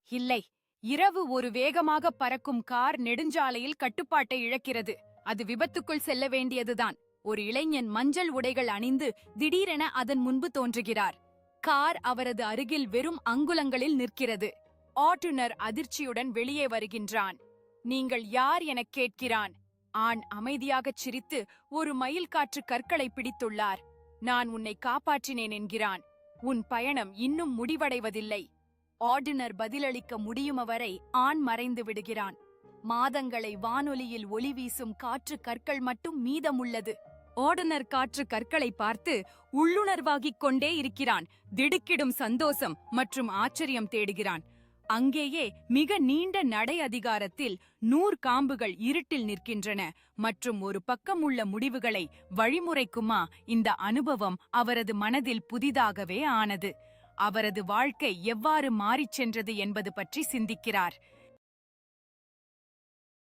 இல்லை. இரவு ஒரு வேகமாக பறக்கும் கார் நெடுஞ்சாலையில் கட்டுப்பாட்டை இழக்கிறது. அது விபத்துக்குள் செல்ல வேண்டியதுதான். ஒரு இளைஞன் மஞ்சள் உடைகள் அணிந்து திடீரென அதன் முன்பு தோன்றுகிறார். கார் அவரது அருகில் வெறும் அங்குலங்களில் நிற்கிறது. ஓட்டுநர் அதிர்ச்சியுடன் வெளியே வருகின்றான். நீங்கள் யார் எனக் கேட்கிறான். ஆண் அமைதியாகச் சிரித்து ஒரு மயில் காற்று கற்களை பிடித்துள்ளார். நான் உன்னை காப்பாற்றினேன் என்கிறான். உன் பயணம் இன்னும் முடிவடைவதில்லை. ஆர்டினர் பதிலளிக்க முடியுமவரை ஆண் மறைந்து விடுகிறான். மாதங்களை வானொலியில் ஒளி வீசும் காற்று கற்கள் மட்டும் மீதமுள்ளது. ஆர்டினர் காற்று கற்களை பார்த்து உள்ளுணர்வாகிக் கொண்டே இருக்கிறான். திடுக்கிடும் சந்தோஷம் மற்றும் ஆச்சரியம் தேடுகிறான். அங்கேயே மிக நீண்ட நடை அதிகாரத்தில் 100 காம்புகள் இருட்டில் நிற்கின்றன மற்றும் ஒரு பக்கம் உள்ள முடிவுகளை வழிமுறைக்குமா இந்த அனுபவம் அவரது மனதில் புதிதாகவே ஆனது. அவரது வாழ்க்கை எவ்வாறு மாறிச் சென்றது என்பது பற்றி சிந்திக்கிறார்.